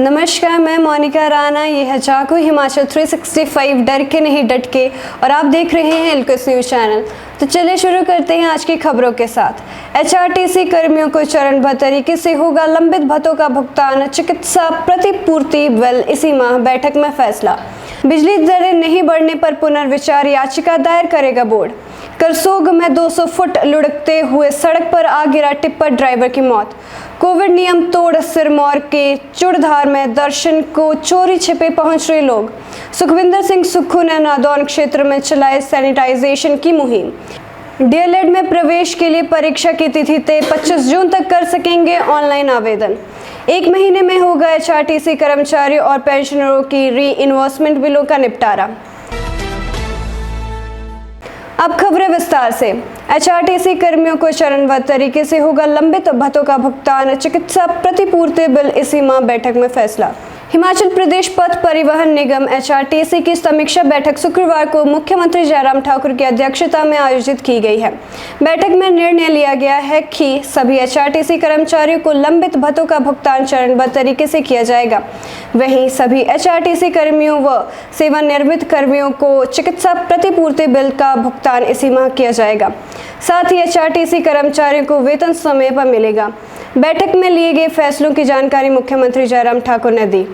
नमस्कार, मैं मोनिका राणा। ये है चाकू हिमाचल 365 डर के नहीं डट के, और आप देख रहे हैं एलकेएस न्यूज चैनल। तो चलिए शुरू करते हैं आज की खबरों के साथ। एचआरटीसी कर्मियों को चरणबद्ध तरीके से होगा लंबित भत्तों का भुगतान, चिकित्सा प्रतिपूर्ति बिल इसी माह बैठक में फैसला। बिजली दरें नहीं बढ़ने पर पुनर्विचार याचिका दायर करेगा बोर्ड। करसोग में 200 फुट लुढ़कते हुए सड़क पर आ गिरा टिप्पर ड्राइवर की मौत। कोविड नियम तोड़ सिरमौर के चुड़धार में दर्शन को चोरी छिपे पहुंच रहे लोग। सुखविंदर सिंह सुक्खू ने नादौन क्षेत्र में चलाए सैनिटाइजेशन की मुहिम। डीएलएड में प्रवेश के लिए परीक्षा की तिथि तय, 25 जून तक कर सकेंगे ऑनलाइन आवेदन। 1 महीने में होगा एचआरटीसी कर्मचारियों और पेंशनरों की री-इन्वेस्टमेंट बिलों का निपटारा। अब खबरें विस्तार से। एचआरटीसी कर्मियों को चरणबद्ध तरीके से होगा लंबित भत्तों का भुगतान, चिकित्सा प्रतिपूर्ति बिल इसी माह बैठक में फैसला। हिमाचल प्रदेश पथ परिवहन निगम एचआरटीसी की समीक्षा बैठक शुक्रवार को मुख्यमंत्री जयराम ठाकुर की अध्यक्षता में आयोजित की गई है। बैठक में निर्णय लिया गया है कि सभी एचआरटीसी कर्मचारियों को लंबित भत्तों का भुगतान चरणबद्ध तरीके से किया जाएगा। वहीं सभी एचआरटीसी कर्मियों व सेवानिवृत्त कर्मियों को चिकित्सा प्रतिपूर्ति बिल का भुगतान इसी माह किया जाएगा। साथ ही एचआरटीसी कर्मचारियों को वेतन समय पर मिलेगा। बैठक में लिए गए फैसलों की जानकारी मुख्यमंत्री जयराम ठाकुर ने दी।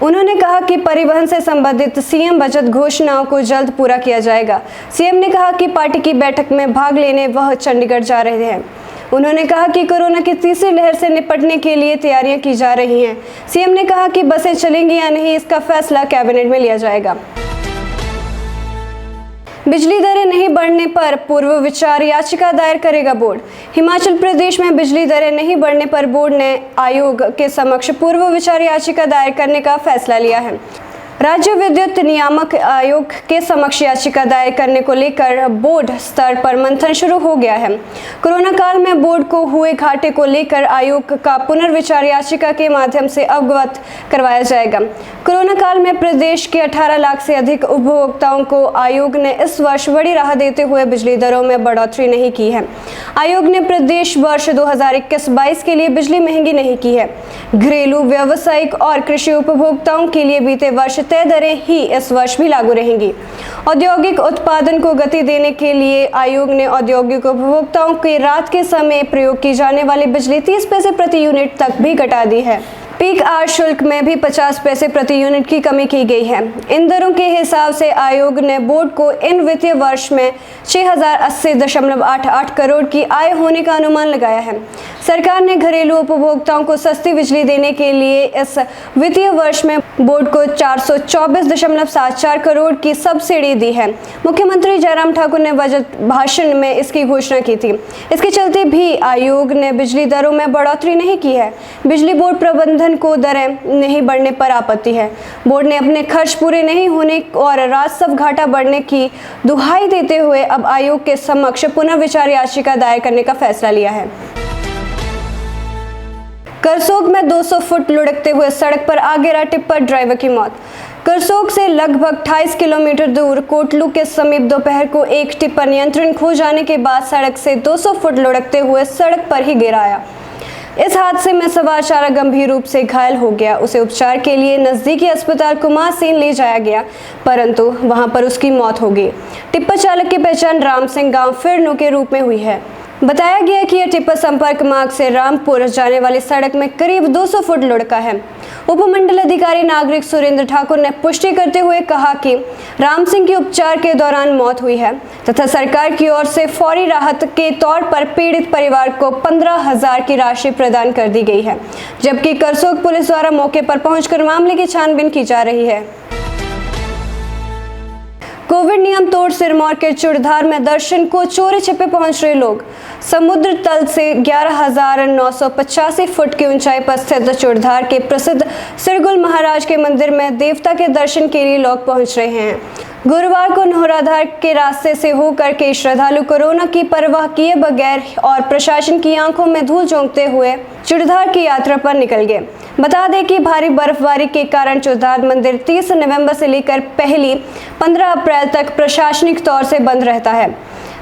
उन्होंने कहा कि परिवहन से संबंधित सीएम बजट घोषणाओं को जल्द पूरा किया जाएगा। सीएम ने कहा कि पार्टी की बैठक में भाग लेने वह चंडीगढ़ जा रहे हैं। उन्होंने कहा कि कोरोना की तीसरी लहर से निपटने के लिए तैयारियां की जा रही हैं। सीएम ने कहा कि बसें चलेंगी या नहीं, इसका फैसला कैबिनेट में लिया जाएगा। बिजली दरें नहीं बढ़ने पर पूर्व विचार याचिका दायर करेगा बोर्ड। हिमाचल प्रदेश में बिजली दरें नहीं बढ़ने पर बोर्ड ने आयोग के समक्ष पूर्व विचार याचिका दायर करने का फैसला लिया है। राज्य विद्युत नियामक आयोग के समक्ष याचिका दायर करने को लेकर बोर्ड स्तर पर मंथन शुरू हो गया है। कोरोना काल में बोर्ड को हुए घाटे को लेकर आयोग का पुनर्विचार याचिका के माध्यम से अवगत करवाया जाएगा। कोरोना काल में प्रदेश के 18 लाख से अधिक उपभोक्ताओं को आयोग ने इस वर्ष बड़ी राहत देते हुए बिजली दरों में बढ़ोतरी नहीं की है। आयोग ने प्रदेश वर्ष 2021-22 के लिए बिजली महंगी नहीं की है। घरेलू, व्यावसायिक और कृषि उपभोक्ताओं के लिए बीते वर्ष तय दरें ही इस वर्ष भी लागू रहेंगी। औद्योगिक उत्पादन को गति देने के लिए आयोग ने औद्योगिक उपभोक्ताओं के रात के समय प्रयोग की जाने वाली बिजली 30 पैसे प्रति यूनिट तक भी घटा दी है। पीक आवर शुल्क में भी 50 पैसे प्रति यूनिट की कमी की गई है। इन दरों के हिसाब से आयोग ने बोर्ड को इन वित्तीय वर्ष में 6080.88 करोड़ की आय होने का अनुमान लगाया है। सरकार ने घरेलू उपभोक्ताओं को सस्ती बिजली देने के लिए इस वित्तीय वर्ष में बोर्ड को 424.74 करोड़ की सब्सिडी दी है। मुख्यमंत्री जयराम ठाकुर ने बजट भाषण में इसकी घोषणा की थी। इसके चलते भी आयोग ने बिजली दरों में बढ़ोतरी नहीं की है। बिजली बोर्ड प्रबंधन को दरें नहीं बढ़ने पर आपत्ति है। बोर्ड ने अपने खर्च पूरे नहीं होने और राजस्व घाटा बढ़ने की दुहाई देते हुए अब आयोग के समक्ष पुनर्विचार याचिका दायर करने का फैसला लिया है। करसोग में 200 फुट लुढ़कते हुए सड़क पर आ गिरा टिप्पर ड्राइवर की मौत। करसोग से लगभग 28 किलोमीटर दूर कोटलू के समीप दोपहर को एक टिप्पर नियंत्रण खो जाने के बाद सड़क से 200 फुट लुढ़कते हुए सड़क पर ही गिर आया। इस हादसे में सवार चालक गंभीर रूप से घायल हो गया। उसे उपचार के लिए नजदीकी अस्पताल कुमारसेन ले जाया गया, परंतु वहां पर उसकी मौत हो गई। टिप्पर चालक की पहचान राम सिंह गांव फिरनू के रूप में हुई है। बताया गया कि यह टिप्पर संपर्क मार्ग से रामपुर जाने वाली सड़क में करीब 200 फुट लुढ़का है। उपमंडल अधिकारी नागरिक सुरेंद्र ठाकुर ने पुष्टि करते हुए कहा कि राम सिंह की उपचार के दौरान मौत हुई है तथा सरकार की ओर से फौरी राहत के तौर पर पीड़ित परिवार को 15,000 की राशि प्रदान कर दी गई है, जबकि करसोग पुलिस द्वारा मौके पर पहुंचकर मामले की छानबीन की जा रही है। कोविड नियम तोड़ सिरमौर के चुड़धार में दर्शन को चोरी छिपे पहुंच रहे लोग। समुद्र तल से 11,985 फुट की ऊंचाई पर स्थित चुड़धार के प्रसिद्ध सिरगुल महाराज के मंदिर में देवता के दर्शन के लिए लोग पहुंच रहे हैं। गुरुवार को नौराधार के रास्ते से होकर के श्रद्धालु कोरोना की परवाह किए बगैर और प्रशासन की आंखों में धूल झोंकते हुए चुड़धार की यात्रा पर निकल गए। बता दें कि भारी बर्फबारी के कारण चुड़धार मंदिर 30 नवंबर से लेकर पहली 15 अप्रैल तक प्रशासनिक तौर से बंद रहता है।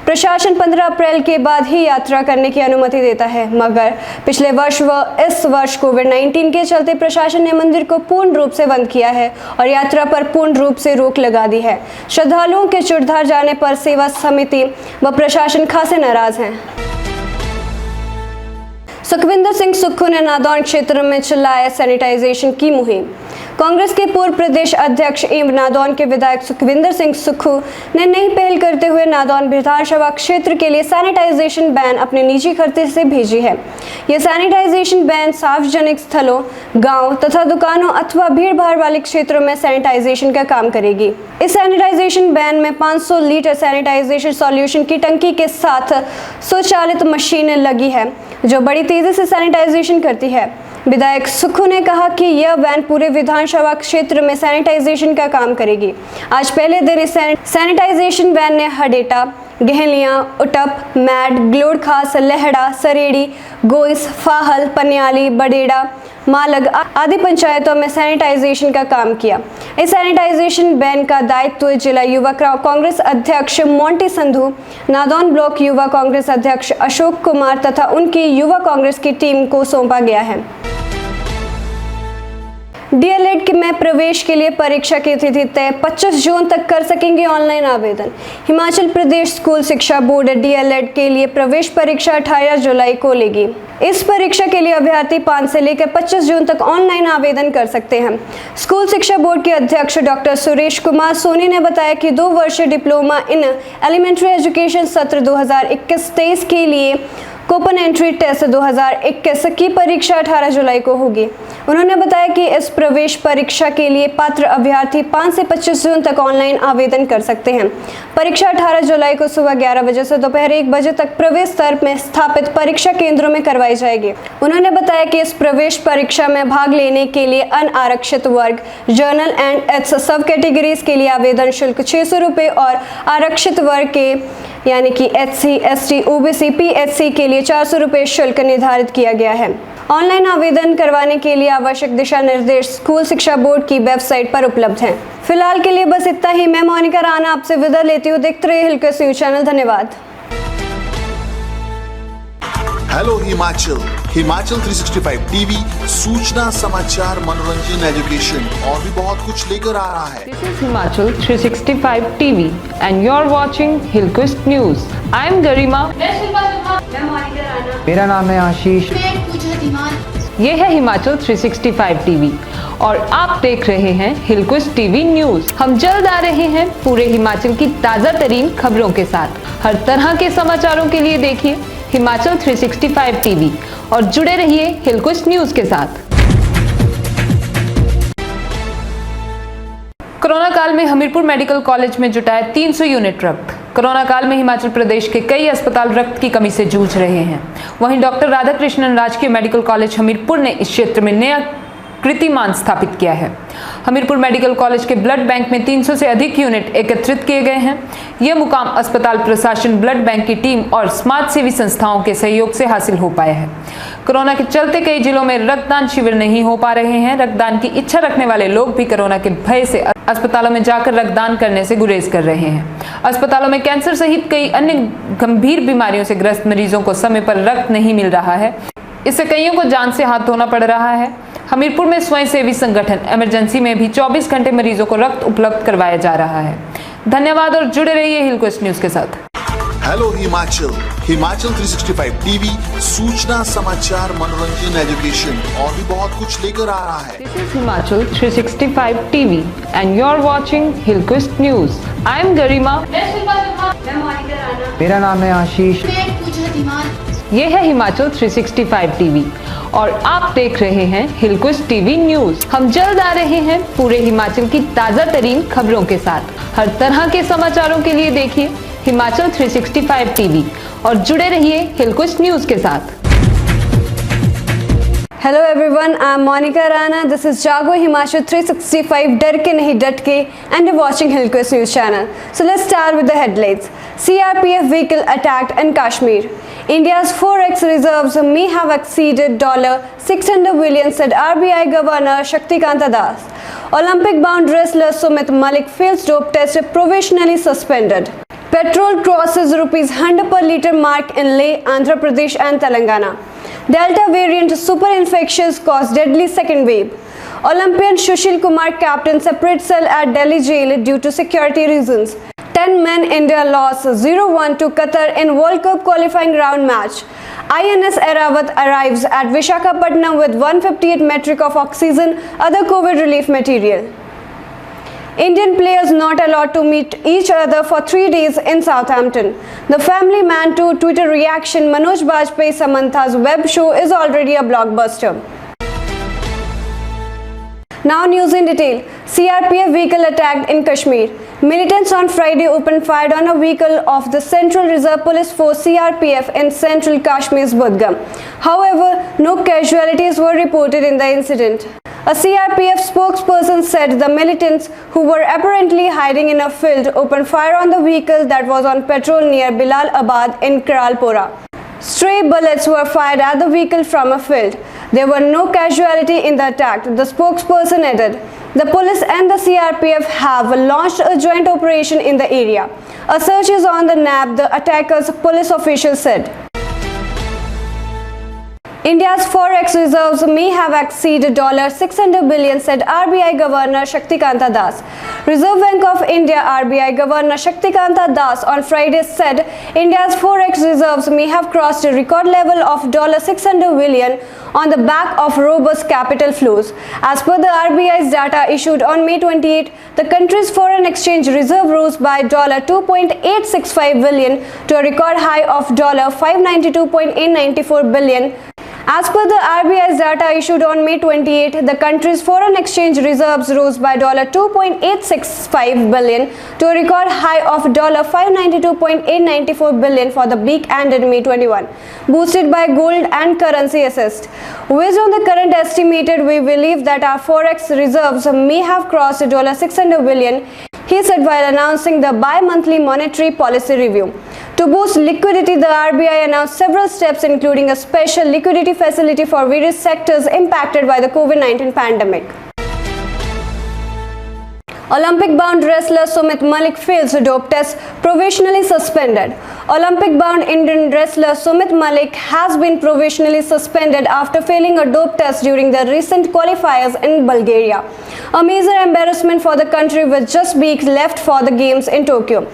प्रशासन 15 अप्रैल के बाद ही यात्रा करने की अनुमति देता है, मगर पिछले वर्ष व इस वर्ष कोविड-19 के चलते प्रशासन ने मंदिर को पूर्ण रूप से बंद किया है और यात्रा पर पूर्ण रूप से रोक लगा दी है। श्रद्धालुओं के चुड़धार जाने पर सेवा समिति व प्रशासन खासे नाराज हैं। सुखविंदर सिंह सुक्खू ने नादौन क्षेत्र में चलाया सैनिटाइजेशन की मुहिम। कांग्रेस के पूर्व प्रदेश अध्यक्ष एवं नादौन के विधायक सुखविंदर सिंह सुक्खू ने नई पहल करते हुए नादौन विधानसभा क्षेत्र के लिए सैनिटाइजेशन वैन अपने निजी खर्चे से भेजी है। यह सैनिटाइजेशन वैन सार्वजनिक स्थलों, गांव तथा दुकानों अथवा भीड़ भाड़ वाले क्षेत्रों में सैनिटाइजेशन का काम करेगी। इस सैनिटाइजेशन वैन में 500 लीटर सैनिटाइजेशन सॉल्यूशन की टंकी के साथ स्वचालित मशीन लगी है, जो बड़ी तेजी से सैनिटाइजेशन करती है। विधायक सुक्खू ने कहा कि यह वैन पूरे विधानसभा क्षेत्र में सैनिटाइजेशन का काम करेगी। आज पहले दिन इस सैनिटाइजेशन वैन ने हडेटा, गहलियां, उटप, मैड, ग्लोड खास, लहड़ा, सरेड़ी, गोइस, फाहल, पनियाली, बडेड़ा, मालग आदि पंचायतों में सैनिटाइजेशन का काम किया। इस सैनिटाइजेशन वैन का दायित्व जिला युवा कांग्रेस अध्यक्ष मोंटी संधू, नादौन ब्लॉक युवा कांग्रेस अध्यक्ष अशोक कुमार तथा उनकी युवा कांग्रेस की टीम को सौंपा गया है। डीएलएड में प्रवेश के लिए परीक्षा की तिथि तय, 25 जून तक कर सकेंगे ऑनलाइन आवेदन। हिमाचल प्रदेश स्कूल शिक्षा बोर्ड डीएलएड के लिए प्रवेश परीक्षा 18 जुलाई को लेगी। इस परीक्षा के लिए अभ्यर्थी 5 से लेकर 25 जून तक ऑनलाइन आवेदन कर सकते हैं। स्कूल शिक्षा बोर्ड के अध्यक्ष डॉक्टर सुरेश कुमार सोनी ने बताया कि 2 वर्षीय डिप्लोमा इन एलिमेंट्री एजुकेशन सत्र 2021-23 के लिए कूपन एंट्री टेस्ट 2021 की परीक्षा 18 जुलाई को होगी। उन्होंने बताया कि इस प्रवेश परीक्षा के लिए पात्र अभ्यर्थी 5 से 25 जून तक ऑनलाइन आवेदन कर सकते हैं। परीक्षा 18 जुलाई को सुबह 11 बजे से दोपहर 1 बजे तक प्रवेश स्तर में स्थापित परीक्षा केंद्रों में करवाई जाएगी। उन्होंने बताया कि इस प्रवेश परीक्षा में भाग लेने के लिए अनारक्षित वर्ग, जर्नल एंड एच सब कैटेगरीज के लिए आवेदन शुल्क 600 रुपये और आरक्षित वर्ग के यानी कि SC, ST, OBC, PHC के लिए 400 रुपये शुल्क निर्धारित किया गया है। ऑनलाइन आवेदन करवाने के लिए आवश्यक दिशा निर्देश स्कूल शिक्षा बोर्ड की वेबसाइट पर उपलब्ध हैं। फिलहाल के लिए बस इतना ही। मैं मोनिका राणा आपसे विदा लेती हूँ। देखते रहिए हिलक्स न्यूज चैनल। धन्यवाद। हेलो हिमाचल, हिमाचल 365 टीवी सूचना, समाचार, मनोरंजन, एजुकेशन और भी बहुत कुछ लेकर आ रहा है। This is Himachal 365 TV and you're watching Hillquist News. I am Garima. मेरा नाम है आशीष। ये है हिमाचल 365 टीवी और आप देख रहे हैं हिलक्विस्ट टीवी न्यूज। हम जल्द आ रहे हैं पूरे हिमाचल की ताज़ा तरीन खबरों के साथ। हर तरह के समाचारों के लिए देखिए हिमाचल 365 टीवी और जुड़े रहिए हिलक्विस्ट न्यूज के साथ। कोरोना काल में हमीरपुर मेडिकल कॉलेज में जुटाया 300 यूनिट रक्त। कोरोना काल में हिमाचल प्रदेश के कई अस्पताल रक्त की कमी से जूझ रहे हैं। वहीं डॉक्टर राधाकृष्णन राजकीय मेडिकल कॉलेज हमीरपुर ने इस क्षेत्र में नया कीर्तिमान स्थापित किया है। हमीरपुर मेडिकल कॉलेज के ब्लड बैंक में 300 से अधिक यूनिट एकत्रित किए गए हैं। यह मुकाम अस्पताल प्रशासन, ब्लड बैंक की टीम और समाज सेवी संस्थाओं के सहयोग से हासिल हो पाया है। कोरोना के चलते कई जिलों में रक्तदान शिविर नहीं हो पा रहे हैं। रक्तदान की इच्छा रखने वाले लोग भी कोरोना के भय से अस्पतालों में जाकर रक्तदान करने से गुरेज कर रहे हैं। अस्पतालों में कैंसर सहित कई अन्य गंभीर बीमारियों से ग्रस्त मरीजों को समय पर रक्त नहीं मिल रहा है। इससे कईयों को जान से हाथ धोना पड़ रहा है। हमीरपुर में स्वयंसेवी संगठन इमरजेंसी में भी 24 घंटे मरीजों को रक्त उपलब्ध करवाया जा रहा है। धन्यवाद और जुड़े रहिए हिलक्विस्ट न्यूज के साथ। हेलो हिमाचल, हिमाचल 365 टीवी सूचना, समाचार, मनोरंजन, एजुकेशन और भी बहुत कुछ लेकर आ रहा है। This is Himachal 365 TV and you're watching Hillquist News. I am Garima. मेरा नाम है आशीष। ये है हिमाचल 365 टीवी और आप देख रहे हैं हिलक्विस्ट टीवी न्यूज। हम जल्द आ रहे हैं पूरे हिमाचल की ताज़ा तरीन खबरों के साथ। हर तरह के समाचारों के लिए देखिए हिमाचल 365 टीवी और जुड़े रहिए हिलक्विस्ट न्यूज के साथ। Hello everyone, I am Monica Rana. This is Jago Himachal 365 डर के नहीं डट के and you're watching Hillquist News channel. So let's start with the headlines. CRPF vehicle attacked in Kashmir. India's forex reserves may have exceeded $600 billion, said RBI Governor Shaktikanta Das. Olympic-bound wrestler Sumit Malik fails dope test, provisionally suspended. Petrol crosses rupees 100 per litre mark in Leh, Andhra Pradesh and Telangana. Delta variant super infections cause deadly second wave. Olympian Sushil Kumar captain separate cell at Delhi jail due to security reasons. 10 men India lost 0-1 to Qatar in World Cup qualifying round match. INS Airavat arrives at Visakhapatnam with 158 metric of oxygen, other COVID relief material. Indian players not allowed to meet each other for 3 days in Southampton. The family man to Twitter reaction Manoj Bajpayee Samantha's web show is already a blockbuster. Now news in detail. CRPF vehicle attacked in Kashmir. Militants on Friday opened fire on a vehicle of the Central Reserve Police Force CRPF in central Kashmir's Budgam. However, no casualties were reported in the incident. A CRPF spokesperson said the militants, who were apparently hiding in a field, opened fire on the vehicle that was on patrol near Bilalabad in Kiralpura. Stray bullets were fired at the vehicle from a field. There were no casualties in the attack, the spokesperson added. The police and the CRPF have launched a joint operation in the area. A search is on the NAB, the attackers, police officials said. India's forex reserves may have exceeded $600 billion, said RBI Governor Shaktikanta Das. Reserve Bank of India RBI Governor Shaktikanta Das on Friday said India's forex reserves may have crossed a record level of $600 billion on the back of robust capital flows. As per the RBI's data issued on May 28, the country's foreign exchange reserve rose by $2.865 billion to a record high of $592.894 billion. As per the RBI's data issued on May 28, the country's foreign exchange reserves rose by $2.865 billion to a record high of $592.894 billion for the week ended May 21, boosted by gold and currency assist. Based on the current estimated, we believe that our forex reserves may have crossed $600 billion, he said while announcing the bi-monthly monetary policy review. To boost liquidity, the RBI announced several steps, including a special liquidity facility for various sectors impacted by the COVID-19 pandemic. Olympic-bound wrestler Sumit Malik fails dope test, provisionally suspended. Olympic-bound Indian wrestler Sumit Malik has been provisionally suspended after failing a dope test during the recent qualifiers in Bulgaria. A major embarrassment for the country with just weeks left for the Games in Tokyo.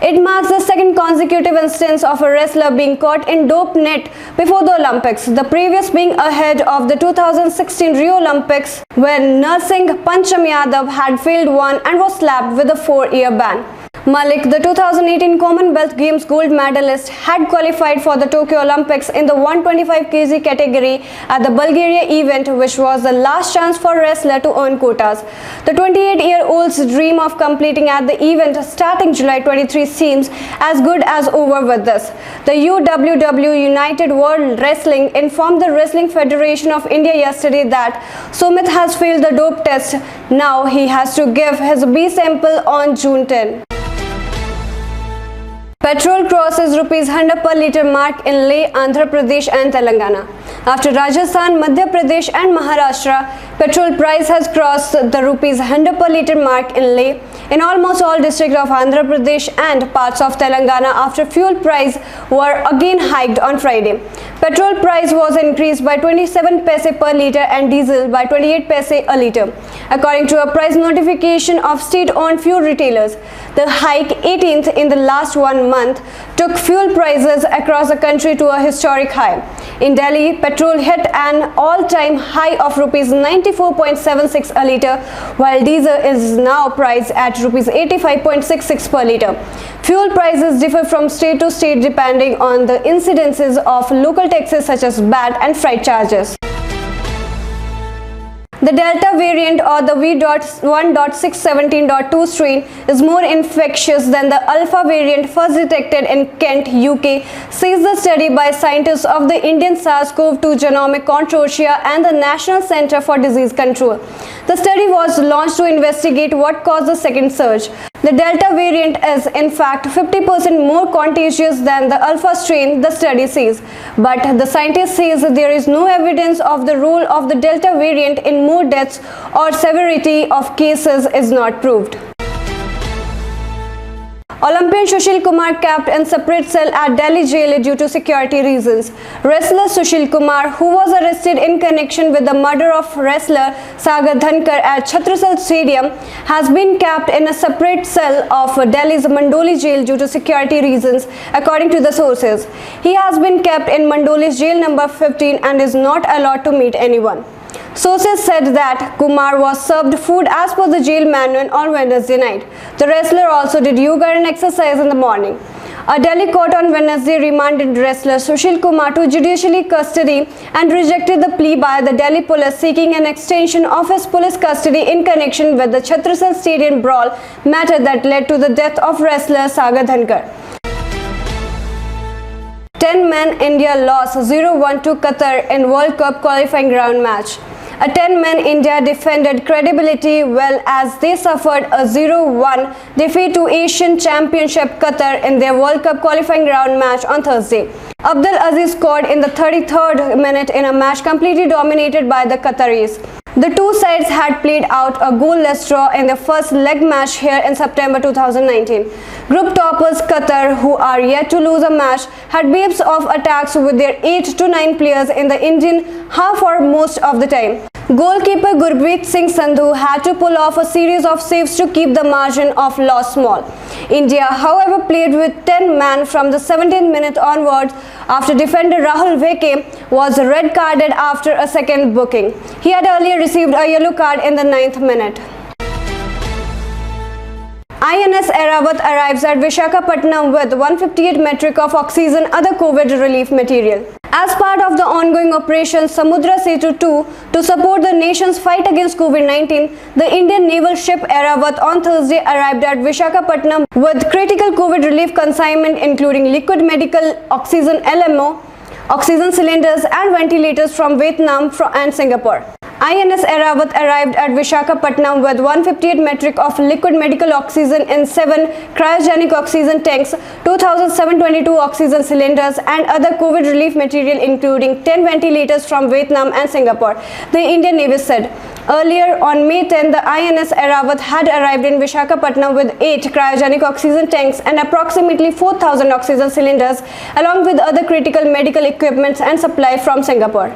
It marks the second consecutive instance of a wrestler being caught in dope net before the Olympics, the previous being ahead of the 2016 Rio Olympics, where Narsingh Pancham Yadav had failed one and was slapped with a 4-year ban. Malik, the 2018 Commonwealth Games gold medalist, had qualified for the Tokyo Olympics in the 125 kg category at the Bulgaria event, which was the last chance for a wrestler to earn quotas. The 28-year-old's dream of competing at the event starting July 23 seems as good as over with this. The UWW United World Wrestling informed the Wrestling Federation of India yesterday that Sumit has failed the dope test. Now he has to give his B sample on June 10. Petrol crosses rupees 100 per litre mark in Leh, Andhra Pradesh and Telangana. After Rajasthan, Madhya Pradesh and Maharashtra, petrol price has crossed the rupees 100 per litre mark in Leh, in almost all districts of Andhra Pradesh and parts of Telangana after fuel price were again hiked on Friday. Petrol price was increased by 27 paise per litre and diesel by 28 paise a litre. According to a price notification of state-owned fuel retailers, the hike, 18th in the last 1 month, took fuel prices across the country to a historic high. In Delhi, petrol hit an all-time high of rupees 94.76 a litre, while diesel is now priced at rupees 85.66 per litre. Fuel prices differ from state to state depending on the incidences of local taxes such as VAT and freight charges. The Delta variant or the V.1.617.2 strain is more infectious than the Alpha variant first detected in Kent, UK, says the study by scientists of the Indian SARS-CoV-2 Genomic Consortia and the National Center for Disease Control. The study was launched to investigate what caused the second surge. The Delta variant is in fact 50% more contagious than the Alpha strain, the study says. But the scientist says there is no evidence of the role of the Delta variant in more deaths or severity of cases is not proved. Olympian Sushil Kumar kept in separate cell at Delhi jail due to security reasons. Wrestler Sushil Kumar, who was arrested in connection with the murder of wrestler Sagar Dhankar at Chhatrasal Stadium, has been kept in a separate cell of Delhi's Mandoli jail due to security reasons, according to the sources. He has been kept in Mandoli's jail number 15 and is not allowed to meet anyone. Sources said that Kumar was served food as per the jail manual on Wednesday night. The wrestler also did yoga and exercise in the morning. A Delhi court on Wednesday remanded wrestler Sushil Kumar to judicial custody and rejected the plea by the Delhi police seeking an extension of his police custody in connection with the Chhatrasal Stadium brawl matter that led to the death of wrestler Sagar Dhankar. 10-man India lost 0-1 to Qatar in World Cup qualifying round match. A 10-man India defended credibility well as they suffered a 0-1 defeat to Asian Championship Qatar in their World Cup qualifying round match on Thursday. Abdul Aziz scored in the 33rd minute in a match completely dominated by the Qataris. The two sides had played out a goalless draw in their first leg match here in September 2019. Group toppers Qatar, who are yet to lose a match, had waves of attacks with their 8 to 9 players in the Indian half for most of the time. Goalkeeper Gurpreet Singh Sandhu had to pull off a series of saves to keep the margin of loss small. India, however, played with 10 men from the 17th minute onwards after defender Rahul Veke was red carded after a second booking. He had earlier received a yellow card in the 9th minute. INS Airavata arrives at Visakhapatnam with 158 metric of oxygen other COVID relief material. As part of the ongoing operation Samudra Setu 2 to support the nation's fight against COVID-19, the Indian naval ship Airavata on Thursday arrived at Visakhapatnam with critical COVID relief consignment including liquid medical oxygen LMO, oxygen cylinders and ventilators from Vietnam and Singapore. INS Airavata arrived at Visakhapatnam with 158 metric of liquid medical oxygen in 7 cryogenic oxygen tanks, 2,722 oxygen cylinders and other COVID relief material including 10 ventilators from Vietnam and Singapore, the Indian Navy said. Earlier on May 10, the INS Airavata had arrived in Visakhapatnam with 8 cryogenic oxygen tanks and approximately 4,000 oxygen cylinders along with other critical medical equipment and supply from Singapore.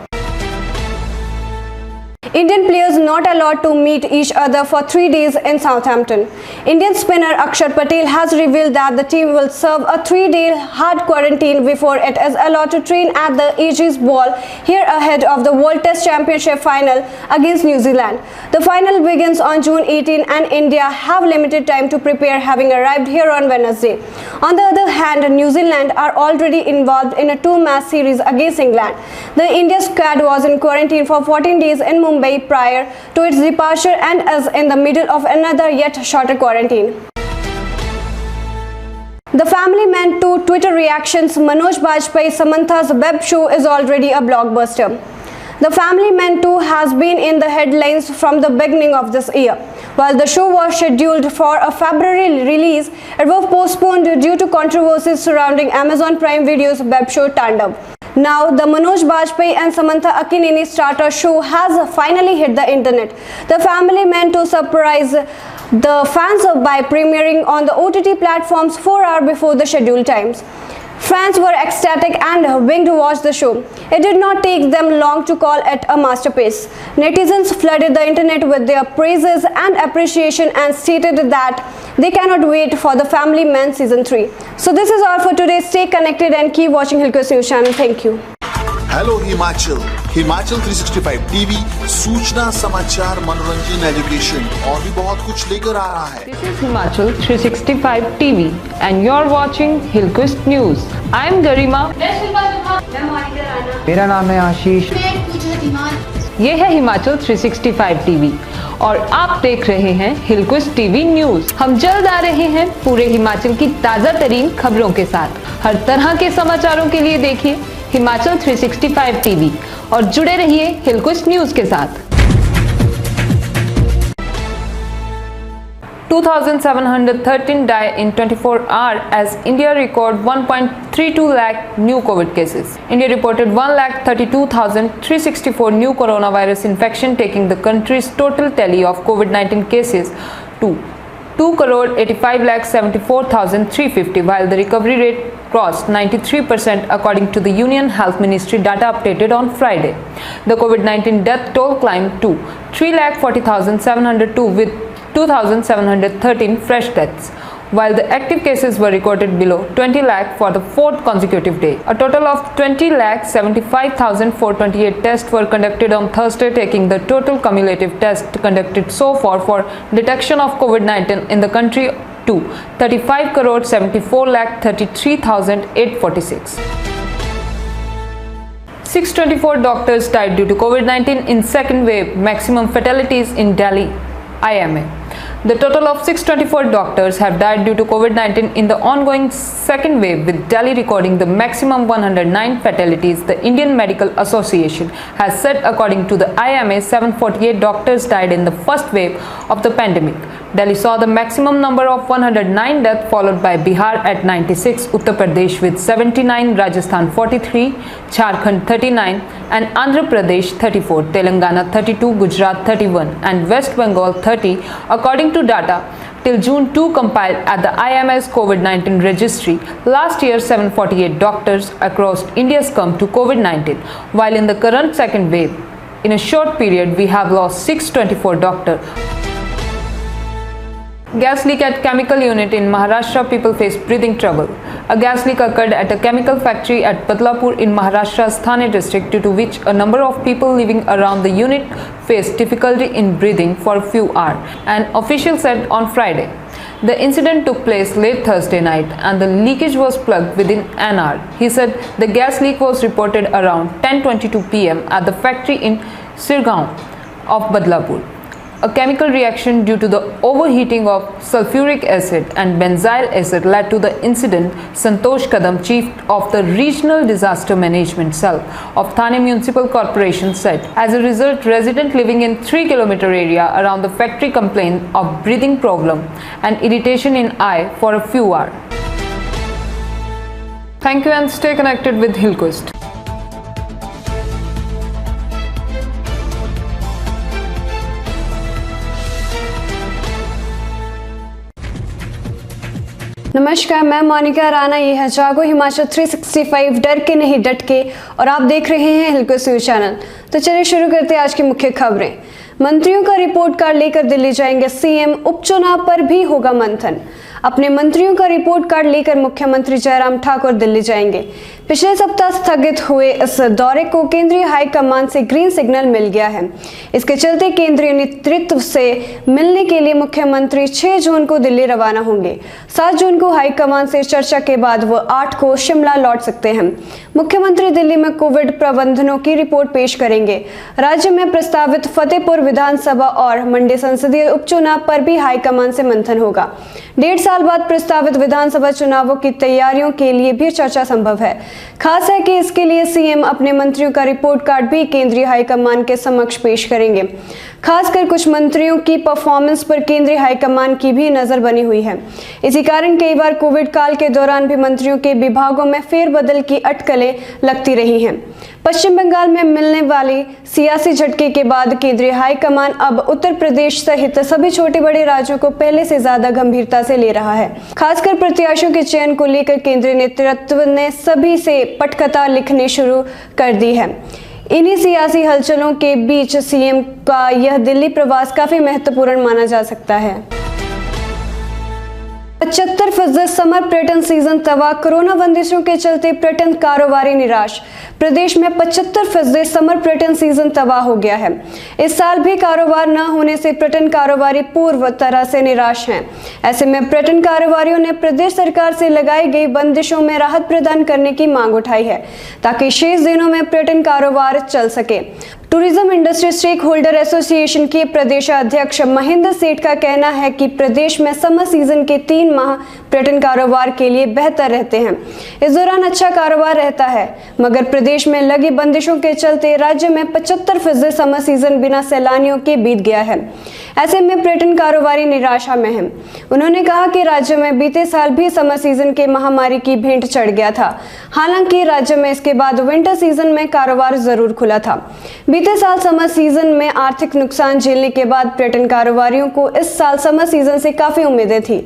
Indian players not allowed to meet each other for 3 days in Southampton. Indian spinner Akshar Patel has revealed that the team will serve a 3-day hard quarantine before it is allowed to train at the Ageas Ball here ahead of the World Test Championship final against New Zealand. The final begins on June 18 and India have limited time to prepare, having arrived here on Wednesday. On the other hand, New Zealand are already involved in a 2-match series against England. The India squad was in quarantine for 14 days in Mumbai prior to its departure and is in the middle of another yet shorter quarantine. The Family Man 2 Twitter reactions Manoj Bajpayee Samantha's web show is already a blockbuster. The Family Man 2 has been in the headlines from the beginning of this year. While the show was scheduled for a February release, it was postponed due to controversies surrounding Amazon Prime Video's web show Tandav. Now, the Manoj Bajpayee and Samantha Akinini starter show has finally hit the internet. The Family Man 2 surprised the fans by premiering on the OTT platforms 4 hours before the scheduled times. Fans were ecstatic and winged to watch the show. It did not take them long to call it a masterpiece. Netizens flooded the internet with their praises and appreciation and stated that they cannot wait for the Family Man Season 3. So this is all for today. Stay connected and keep watching Hilcoast News Channel. Thank you. Hello Himachal Himachal 365 TV सूचना समाचार मनोरंजन education और भी बहुत कुछ लेकर आ रहा है. This is Himachal 365 TV and you're watching Hilcoast News. I'm Garima. मेरा नाम है आशीष. ये है हिमाचल 365 टीवी और आप देख रहे हैं हिलकोस्ट टीवी न्यूज. हम जल्द आ रहे हैं पूरे हिमाचल की ताजा तरीन खबरों के साथ. हर तरह के समाचारों के लिए देखिए हिमाचल 365 टीवी और जुड़े रहिए हिलकोस्ट न्यूज के साथ. 2,713 die in 24 hours as India record 1.32 lakh new COVID cases. India reported 1,32,364 new coronavirus infection, taking the country's total tally of COVID-19 cases to 2,85,74,350, while the recovery rate crossed 93% according to the Union Health Ministry data updated on Friday. The COVID-19 death toll climbed to 3,40,702 with 2,713 fresh deaths, while the active cases were recorded below 20 lakh for the fourth consecutive day. A total of 20,75,428 tests were conducted on Thursday, taking the total cumulative tests conducted so far for detection of COVID-19 in the country to 35,74,33,846. 624 doctors died due to COVID-19 in second wave, maximum fatalities in Delhi, IMA. The total of 624 doctors have died due to COVID-19 in the ongoing second wave, with Delhi recording the maximum 109 fatalities. The Indian Medical Association has said according to the IMA, 748 doctors died in the first wave of the pandemic. Delhi saw the maximum number of 109 deaths, followed by Bihar at 96, Uttar Pradesh with 79, Rajasthan 43, Jharkhand 39 and Andhra Pradesh 34, Telangana 32, Gujarat 31 and West Bengal 30, according to data till June 2 compiled at the IMS COVID-19 registry. Last year, 748 doctors across India succumbed to COVID-19, while in the current second wave, in a short period, we have lost 624 doctors. Gas leak at chemical unit in Maharashtra, people face breathing trouble. A gas leak occurred at a chemical factory at Badlapur in Maharashtra's Thane district, due to which a number of people living around the unit faced difficulty in breathing for a few hours, an official said on Friday. The incident took place late Thursday night and the leakage was plugged within an hour. He said the gas leak was reported around 10:22 p.m. at the factory in Sirgaon of Badlapur. A chemical reaction due to the overheating of sulfuric acid and benzyl acid led to the incident, Santosh Kadam, chief of the Regional Disaster Management Cell of Thane Municipal Corporation, said. As a result, residents living in 3-kilometer area around the factory complained of breathing problem and irritation in eye for a few hours. Thank you and stay connected with Hillcoast. नमस्कार, मैं मोनिका राणा। ये है जागो हिमाचल 365, डर के नहीं डट के, और आप देख रहे हैं हिलकोस्ट न्यूज चैनल। तो चलिए शुरू करते हैं आज की मुख्य खबरें। मंत्रियों का रिपोर्ट कार्ड लेकर दिल्ली जाएंगे सीएम, उपचुनाव पर भी होगा मंथन। अपने मंत्रियों का रिपोर्ट कार्ड लेकर मुख्यमंत्री जयराम ठाकुर दिल्ली जाएंगे। पिछले सप्ताह स्थगित हुए इस दौरे को केंद्रीय हाईकमान से ग्रीन सिग्नल मिल गया है। इसके चलते केंद्रीय नेतृत्व से मिलने के लिए मुख्यमंत्री 6 जून को दिल्ली रवाना होंगे। 7 जून को हाईकमान से चर्चा के बाद वह 8 को शिमला लौट सकते हैं। मुख्यमंत्री दिल्ली में कोविड प्रबंधनों की रिपोर्ट पेश करेंगे। राज्य में प्रस्तावित फतेहपुर विधानसभा और मंडी संसदीय उपचुनाव पर भी हाईकमान से मंथन होगा। 1.5 साल बाद प्रस्तावित विधानसभा चुनावों की तैयारियों के लिए भी चर्चा संभव है। खास है कि इसके लिए सीएम अपने मंत्रियों का रिपोर्ट कार्ड भी केंद्रीय हाईकमान के समक्ष पेश करेंगे। खासकर कुछ मंत्रियों की परफॉर्मेंस पर केंद्रीय हाईकमान की भी नजर बनी हुई है। इसी कारण कई बार कोविड काल के दौरान भी मंत्रियों के विभागों में फेरबदल की अटकलें लगती रही हैं। पश्चिम बंगाल में मिलने वाली सियासी झटके के बाद केंद्रीय हाईकमान अब उत्तर प्रदेश सहित सभी छोटे बड़े राज्यों को पहले से ज्यादा गंभीरता से ले रहा है। खासकर प्रत्याशियों के चयन को लेकर केंद्रीय नेतृत्व ने सभी से पटकथा लिखनी शुरू कर दी है। इन्हीं सियासी हलचलों के बीच सीएम का यह दिल्ली प्रवास काफी महत्वपूर्ण माना जा सकता है। 75% समर पर्यटन सीजन तबाह, कोरोना बंदिशों के चलते पर्यटन कारोबारी निराश। प्रदेश में 75% समर पर्यटन सीजन तबाह हो गया है। इस साल भी कारोबार न होने से पर्यटन कारोबारी पूर्व तरह से निराश हैं। ऐसे में पर्यटन कारोबारियों ने प्रदेश सरकार से लगाई गई बंदिशों में राहत प्रदान करने की मांग उठाई है, ताकि शेष दिनों में पर्यटन कारोबार चल सके। Tourism industry stakeholder association के प्रदेश अध्यक्ष महेंद्र सेठ का कहना है कि प्रदेश में समर सीजन के 3 माह पर्यटन कारोबार के लिए बेहतर रहते हैं। इस दौरान अच्छा कारोबार रहता है, मगर प्रदेश में लगी बंदिशों के चलते राज्य में 75% समर सीजन बिना सैलानियों के बीत गया है। ऐसे में पर्यटन कारोबारी निराशा में हैं। उन्होंने कहा कि राज्य में बीते साल भी समर सीजन के महामारी की भेंट चढ़ गया था। हालांकि राज्य में इसके बाद विंटर सीजन में कारोबार जरूर खुला था। बीते बीते साल समर सीजन में आर्थिक नुकसान झेलने के बाद पर्यटन कारोबारियों को इस साल समर सीजन से काफी उम्मीदें थी,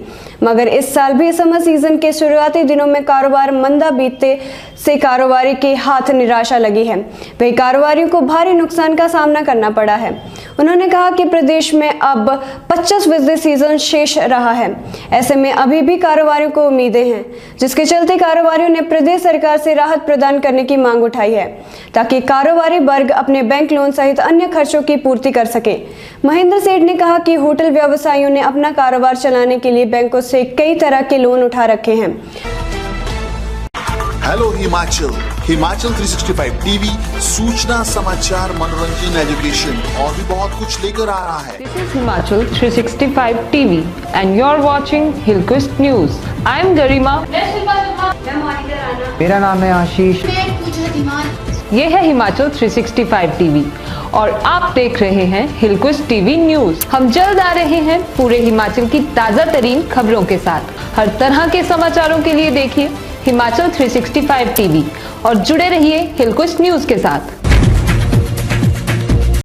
मगर इस साल भी समर सीजन के शुरुआती दिनों में कारोबार मंदा बीतने से कारोबारी के हाथ निराशा लगी है। वही कारोबारियों को भारी नुकसान का सामना करना पड़ा है। उन्होंने कहा कि प्रदेश में अब 25 सीजन शेष रहा है। ऐसे में अभी भी कारोबारियों को उम्मीदें हैं, जिसके चलते कारोबारियों ने प्रदेश सरकार से राहत प्रदान करने की मांग उठाई है, ताकि कारोबारी वर्ग अपने बैंक लोन सहित अन्य खर्चों की पूर्ति कर सके। महेंद्र सेठ ने कहा कि होटल व्यवसायियों ने अपना कारोबार चलाने के लिए बैंकों से कई तरह के लोन उठा रखे हैं। हेलो हिमाचल, हिमाचल 365 टीवी सूचना, समाचार, मनोरंजन, एजुकेशन और भी बहुत कुछ लेकर आ रहा है। This is Himachal 365 TV and you're watching Hillquist News. I am Garima. मेरा नाम है आशीष। ये है हिमाचल 365 टीवी और आप देख रहे हैं हिलक्विस्ट टीवी न्यूज। हम जल्द आ रहे हैं पूरे हिमाचल की ताजा तरीन खबरों के साथ। हर तरह के समाचारों के लिए देखिए हिमाचल 365 टीवी और जुड़े रहिए हिलक्विस्ट न्यूज के साथ।